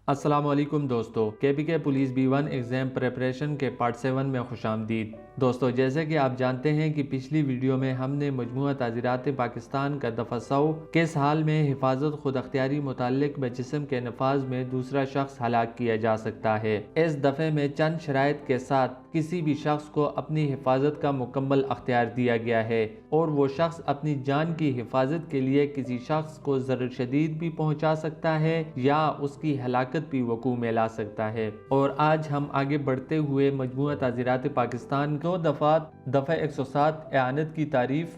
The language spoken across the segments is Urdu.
السلام علیکم دوستو، کے پولیس B1 ایگزام پریپریشن کے پارٹ 7 میں خوش آمدید۔ دوستو، جیسے کہ آپ جانتے ہیں کہ پچھلی ویڈیو میں ہم نے مجموعہ تعزیرات پاکستان کا دفعہ 100 کس حال میں حفاظت خود اختیاری متعلق بجسم کے نفاذ میں دوسرا شخص ہلاک کیا جا سکتا ہے۔ اس دفعے میں چند شرائط کے ساتھ کسی بھی شخص کو اپنی حفاظت کا مکمل اختیار دیا گیا ہے اور وہ شخص اپنی جان کی حفاظت کے لیے کسی شخص کو ضرر شدید بھی پہنچا سکتا ہے یا اس کی ہلاکت بھی وقوع میں لا سکتا ہے۔ اور آج ہم آگے بڑھتے ہوئے مجموعہ تعزیرات پاکستان دو دفعات دفعہ 107 اعانت کی تعریف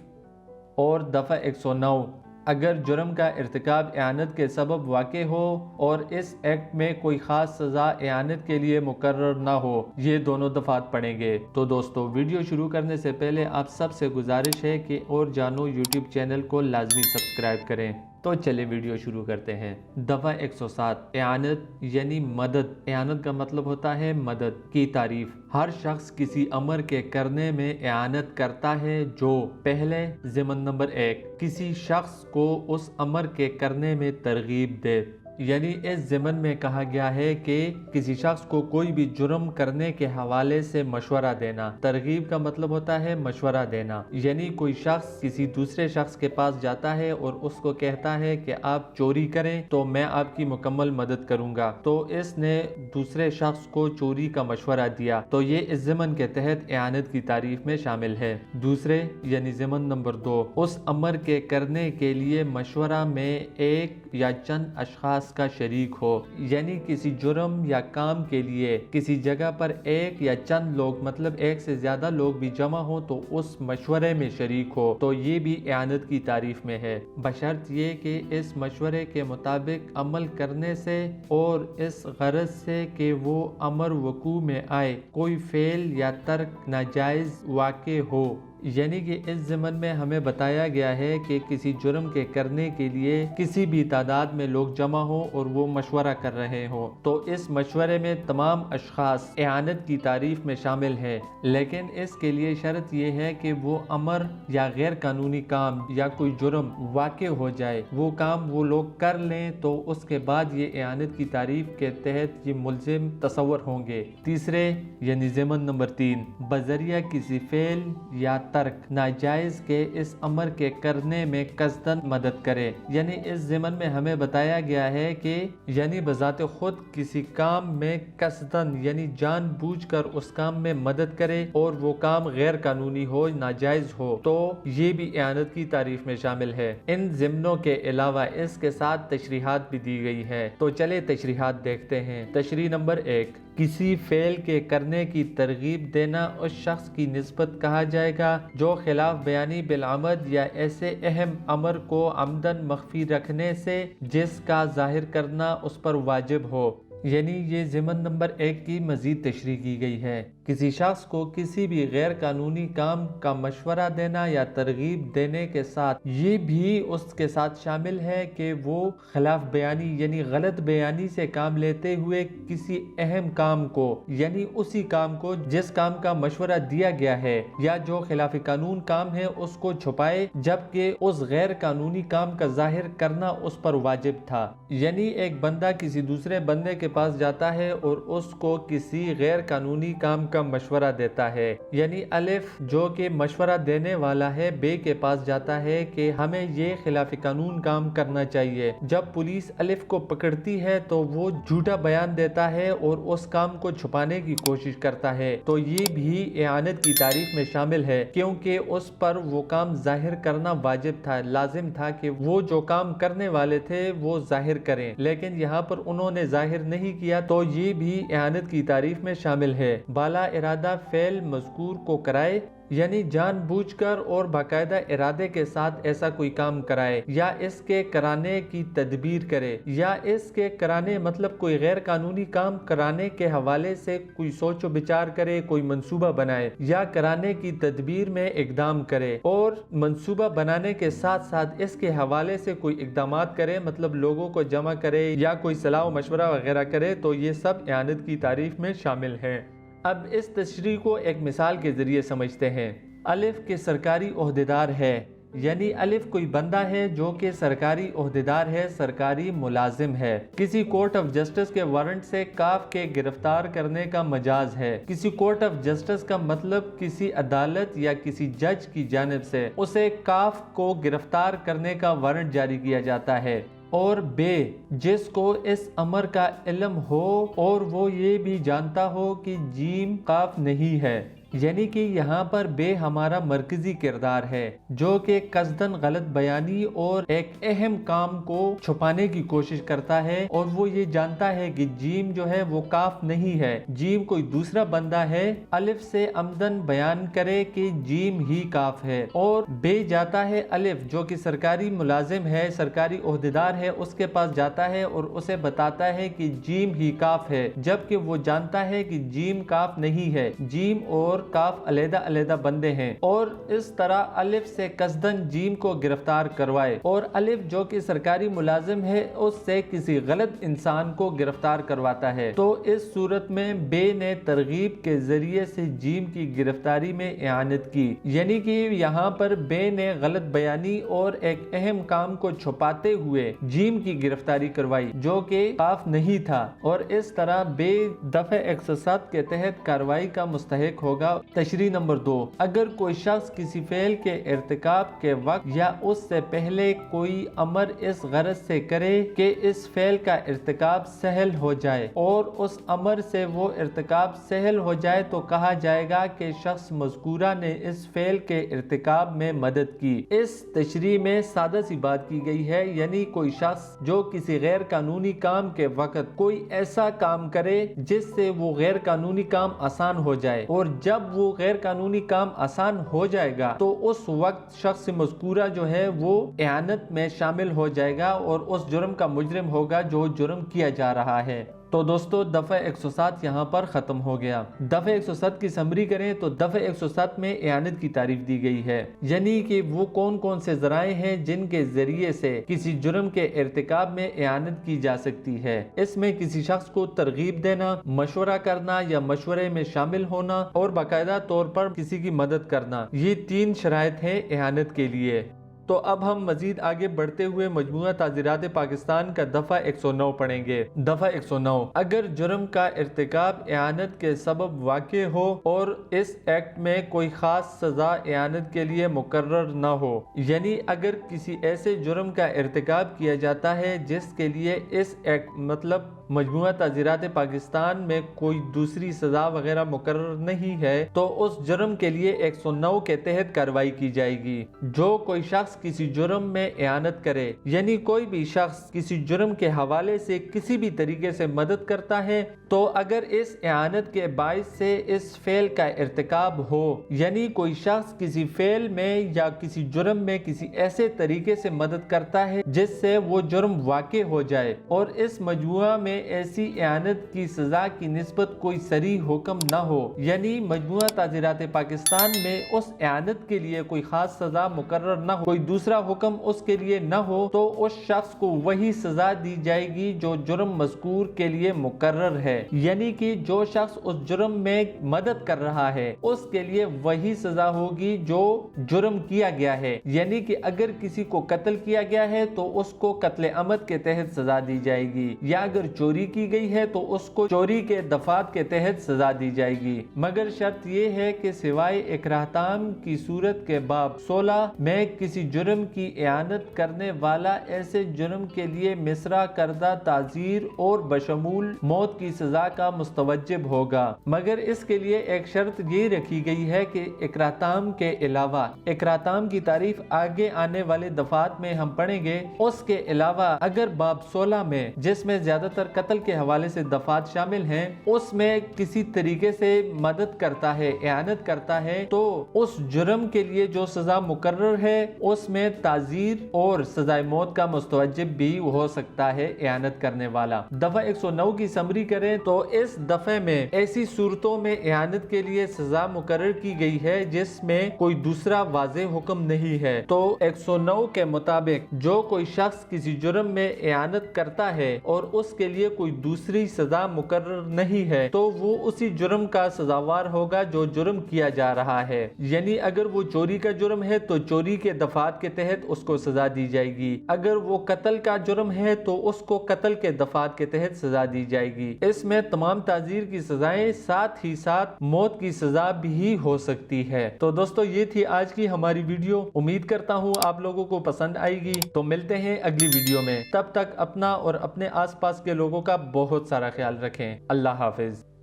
اور دفعہ 109 اگر جرم کا ارتکاب اعانت کے سبب واقع ہو اور اس ایکٹ میں کوئی خاص سزا اعانت کے لیے مقرر نہ ہو، یہ دونوں دفعات پڑھیں گے۔ تو دوستو، ویڈیو شروع کرنے سے پہلے آپ سب سے گزارش ہے کہ اور جانو یوٹیوب چینل کو لازمی سبسکرائب کریں۔ تو چلے ویڈیو شروع کرتے ہیں۔ دفعہ 107 اعانت یعنی مدد۔ اعانت کا مطلب ہوتا ہے مدد کی تعریف۔ ہر شخص کسی امر کے کرنے میں اعانت کرتا ہے جو پہلے ضمن نمبر 1 کسی شخص کو اس امر کے کرنے میں ترغیب دے، یعنی اس ضمن میں کہا گیا ہے کہ کسی شخص کو کوئی بھی جرم کرنے کے حوالے سے مشورہ دینا۔ ترغیب کا مطلب ہوتا ہے مشورہ دینا، یعنی کوئی شخص کسی دوسرے شخص کے پاس جاتا ہے اور اس کو کہتا ہے کہ آپ چوری کریں تو میں آپ کی مکمل مدد کروں گا، تو اس نے دوسرے شخص کو چوری کا مشورہ دیا، تو یہ اس ضمن کے تحت اعانت کی تعریف میں شامل ہے۔ دوسرے یعنی ضمن نمبر 2 اس امر کے کرنے کے لیے مشورہ میں ایک یا چند اشخاص کا شریک ہو، یعنی کسی جرم یا کام کے لیے کسی جگہ پر ایک یا چند لوگ مطلب ایک سے زیادہ لوگ بھی جمع ہو تو اس مشورے میں شریک ہو، تو یہ بھی اعانت کی تعریف میں ہے، بشرط یہ کہ اس مشورے کے مطابق عمل کرنے سے اور اس غرض سے کہ وہ امر وقوع میں آئے کوئی فعل یا ترک ناجائز واقع ہو۔ یعنی کہ اس ضمن میں ہمیں بتایا گیا ہے کہ کسی جرم کے کرنے کے لیے کسی بھی تعداد میں لوگ جمع ہوں اور وہ مشورہ کر رہے ہوں، تو اس مشورے میں تمام اشخاص اعانت کی تعریف میں شامل ہیں، لیکن اس کے لیے شرط یہ ہے کہ وہ امر یا غیر قانونی کام یا کوئی جرم واقع ہو جائے، وہ کام وہ لوگ کر لیں تو اس کے بعد یہ اعانت کی تعریف کے تحت یہ ملزم تصور ہوں گے۔ تیسرے یعنی ضمن نمبر 3 بذریعہ کسی فعل یا ترک ناجائز کے اس امر کے کرنے میں قصداً مدد کرے، یعنی اس ضمن میں ہمیں بتایا گیا ہے کہ یعنی بذات خود کسی کام میں قصداً یعنی جان بوجھ کر اس کام میں مدد کرے اور وہ کام غیر قانونی ہو، ناجائز ہو، تو یہ بھی اعانت کی تعریف میں شامل ہے۔ ان ضمنوں کے علاوہ اس کے ساتھ تشریحات بھی دی گئی ہے، تو چلے تشریحات دیکھتے ہیں۔ تشریح نمبر 1 کسی فعل کے کرنے کی ترغیب دینا اس شخص کی نسبت کہا جائے گا جو خلاف بیانی بالعمد یا ایسے اہم امر کو عمدن مخفی رکھنے سے جس کا ظاہر کرنا اس پر واجب ہو، یعنی یہ ضمن نمبر 1 کی مزید تشریح کی گئی ہے۔ کسی شخص کو کسی بھی غیر قانونی کام کا مشورہ دینا یا ترغیب دینے کے ساتھ یہ بھی اس کے ساتھ شامل ہے کہ وہ خلاف بیانی یعنی غلط بیانی سے کام لیتے ہوئے کسی اہم کام کو یعنی اسی کام کو جس کام کا مشورہ دیا گیا ہے یا جو خلاف قانون کام ہے اس کو چھپائے، جبکہ اس غیر قانونی کام کا ظاہر کرنا اس پر واجب تھا۔ یعنی ایک بندہ کسی دوسرے بندے کے پاس جاتا ہے اور اس کو کسی غیر قانونی کام کا مشورہ دیتا ہے، یعنی الف جو کہ مشورہ دینے والا ہے بے کے پاس جاتا ہے کہ ہمیں یہ خلاف قانون کام کرنا چاہیے۔ جب پولیس الف کو پکڑتی ہے تو وہ جھوٹا بیان دیتا ہے اور اس کام کو چھپانے کی کوشش کرتا ہے، تو یہ بھی اعانت کی تعریف میں شامل ہے، کیونکہ اس پر وہ کام ظاہر کرنا واجب تھا، لازم تھا کہ وہ جو کام کرنے والے تھے وہ ظاہر کریں، لیکن یہاں پر انہوں نے ظاہر نہیں کیا، تو یہ بھی اعانت کی تعریف میں شامل ہے۔ بالا ارادہ فعل مذکور کو کرائے، یعنی جان بوجھ کر اور باقاعدہ ارادے کے ساتھ ایسا کوئی کام کرائے یا اس کے کرانے کی تدبیر کرے، یا اس کے کرانے مطلب کوئی غیر قانونی کام کرانے کے حوالے سے کوئی سوچ و بچار کرے، کوئی منصوبہ بنائے یا کرانے کی تدبیر میں اقدام کرے، اور منصوبہ بنانے کے ساتھ ساتھ اس کے حوالے سے کوئی اقدامات کرے مطلب لوگوں کو جمع کرے یا کوئی صلاح و مشورہ وغیرہ کرے، تو یہ سب اعانت کی تعریف میں شامل ہیں۔ اب اس تشریح کو ایک مثال کے ذریعے سمجھتے ہیں۔ الف کے سرکاری عہدیدار ہے، یعنی الف کوئی بندہ ہے جو کہ سرکاری عہدیدار ہے، سرکاری ملازم ہے۔ کسی کورٹ آف جسٹس کے وارنٹ سے کاف کے گرفتار کرنے کا مجاز ہے۔ کسی کورٹ آف جسٹس کا مطلب کسی عدالت یا کسی جج کی جانب سے اسے کاف کو گرفتار کرنے کا وارنٹ جاری کیا جاتا ہے۔ اور بے، جس کو اس امر کا علم ہو اور وہ یہ بھی جانتا ہو کہ جیم کاف نہیں ہے، یعنی کہ یہاں پر بے ہمارا مرکزی کردار ہے جو کہ قصداً غلط بیانی اور ایک اہم کام کو چھپانے کی کوشش کرتا ہے، اور وہ یہ جانتا ہے کہ جیم جو ہے وہ کاف نہیں ہے، جیم کوئی دوسرا بندہ ہے، الف سے عمدن بیان کرے کہ جیم ہی کاف ہے، اور بے جاتا ہے الف جو کہ سرکاری ملازم ہے، سرکاری عہدیدار ہے، اس کے پاس جاتا ہے اور اسے بتاتا ہے کہ جیم ہی کاف ہے، جبکہ وہ جانتا ہے کہ جیم کاف نہیں ہے، جیم اور کاف علیحدہ علیحدہ بندے ہیں، اور اس طرح الف سے قصداً جیم کو گرفتار کروائے، اور الف جو کہ سرکاری ملازم ہے اس سے کسی غلط انسان کو گرفتار کرواتا ہے۔ تو اس صورت میں بے نے ترغیب کے ذریعے سے جیم کی گرفتاری میں اعانت کی، یعنی کہ یہاں پر بے نے غلط بیانی اور ایک اہم کام کو چھپاتے ہوئے جیم کی گرفتاری کروائی جو کہ کاف نہیں تھا، اور اس طرح بے دفع 107 کے تحت کارروائی کا مستحق ہوگا۔ تشریح نمبر 2، اگر کوئی شخص کسی فعل کے ارتکاب کے وقت یا اس سے پہلے کوئی امر اس غرض سے کرے کہ اس فعل کا ارتکاب سہل ہو جائے اور اس امر سے وہ ارتکاب سہل ہو جائے تو کہا جائے گا کہ شخص مذکورہ نے اس فعل کے ارتکاب میں مدد کی۔ اس تشریح میں سادہ سی بات کی گئی ہے، یعنی کوئی شخص جو کسی غیر قانونی کام کے وقت کوئی ایسا کام کرے جس سے وہ غیر قانونی کام آسان ہو جائے، اور جب وہ غیر قانونی کام آسان ہو جائے گا تو اس وقت شخص مذکورہ جو ہے وہ اعانت میں شامل ہو جائے گا اور اس جرم کا مجرم ہوگا جو جرم کیا جا رہا ہے۔ تو دوستو دفعہ 107 یہاں پر ختم ہو گیا۔ دفعہ 107 کی سمری کریں تو دفعہ 107 میں اعانت کی تعریف دی گئی ہے، یعنی کہ وہ کون کون سے ذرائع ہیں جن کے ذریعے سے کسی جرم کے ارتکاب میں اعانت کی جا سکتی ہے۔ اس میں کسی شخص کو ترغیب دینا، مشورہ کرنا یا مشورے میں شامل ہونا، اور باقاعدہ طور پر کسی کی مدد کرنا، یہ 3 شرائط ہیں اعانت کے لیے۔ تو اب ہم مزید آگے بڑھتے ہوئے مجموعہ تعزیرات پاکستان کا دفعہ 109 پڑھیں گے۔ دفعہ 109، اگر جرم کا ارتکاب اعانت کے سبب واقع ہو اور اس ایکٹ میں کوئی خاص سزا اعانت کے لیے مقرر نہ ہو، یعنی اگر کسی ایسے جرم کا ارتکاب کیا جاتا ہے جس کے لیے اس ایکٹ مطلب مجموعہ تعزیرات پاکستان میں کوئی دوسری سزا وغیرہ مقرر نہیں ہے تو اس جرم کے لیے 109 کے تحت کارروائی کی جائے گی۔ جو کوئی شخص کسی جرم میں اعانت کرے، یعنی کوئی بھی شخص کسی جرم کے حوالے سے کسی بھی طریقے سے مدد کرتا ہے، تو اگر اس اعانت کے باعث سے اس فعل کا ارتکاب ہو، یعنی کوئی شخص کسی فعل میں یا کسی جرم میں کسی ایسے طریقے سے مدد کرتا ہے جس سے وہ جرم واقع ہو جائے، اور اس مجموعہ میں ایسی اعانت کی سزا کی نسبت کوئی صریح حکم نہ ہو، یعنی مجموعہ تعزیرات پاکستان میں اس اعانت کے لیے کوئی خاص سزا مقرر نہ ہو، کوئی دوسرا حکم اس کے لیے نہ ہو، تو اس شخص کو وہی سزا دی جائے گی جو جرم مذکور کے لیے مقرر ہے، یعنی کہ جو شخص اس جرم میں مدد کر رہا ہے اس کے لیے وہی سزا ہوگی جو جرم کیا گیا ہے، یعنی کہ اگر کسی کو قتل کیا گیا ہے تو اس کو قتل عمد کے تحت سزا دی جائے گی، یا اگر چوری کی گئی ہے تو اس کو چوری کے دفعات کے تحت سزا دی جائے گی، مگر شرط یہ ہے کہ سوائے اکراہ تام کی صورت کے باب 16 میں کسی جرم کی اعانت کرنے والا ایسے جرم کے لیے مصرع کردہ تعزیر اور بشمول موت کی سزا کا مستوجب ہوگا، مگر اس کے لیے ایک شرط یہ رکھی گئی ہے کہ اکراہ تام کے علاوہ، اکراہ تام کی تعریف آگے آنے والے دفعات میں ہم پڑھیں گے، اس کے علاوہ اگر باب 16 میں جس میں زیادہ تر قتل کے حوالے سے دفعات شامل ہیں اس میں کسی طریقے سے مدد کرتا ہے، اعانت کرتا ہے، تو اس جرم کے لیے جو سزا مقرر ہے اس میں تعزیر اور سزائے موت کا مستوجب بھی ہو سکتا ہے اعانت کرنے والا۔ دفعہ 109 کی سمری کریں تو اس دفعہ میں ایسی صورتوں میں اعانت کے لیے سزا مقرر کی گئی ہے جس میں کوئی دوسرا واضح حکم نہیں ہے، تو 109 کے مطابق جو کوئی شخص کسی جرم میں اعانت کرتا ہے اور اس کے لیے لیے کوئی دوسری سزا مقرر نہیں ہے تو وہ اسی جرم کا سزاوار ہوگا جو جرم کیا جا رہا ہے۔ یعنی اگر وہ چوری کا جرم ہے تو چوری کے دفعات کے تحت اس کو سزا دی جائے گی، اگر وہ قتل کا جرم ہے تو اس کو قتل کے دفعات کے تحت سزا دی جائے گی۔ اس میں تمام تعزیر کی سزائیں ساتھ ہی ساتھ موت کی سزا بھی ہو سکتی ہے۔ تو دوستو یہ تھی آج کی ہماری ویڈیو، امید کرتا ہوں آپ لوگوں کو پسند آئے گی۔ تو ملتے ہیں اگلی ویڈیو میں، تب تک اپنا اور اپنے آس پاس کے لوگوں کا بہت سارا خیال رکھیں۔ اللہ حافظ۔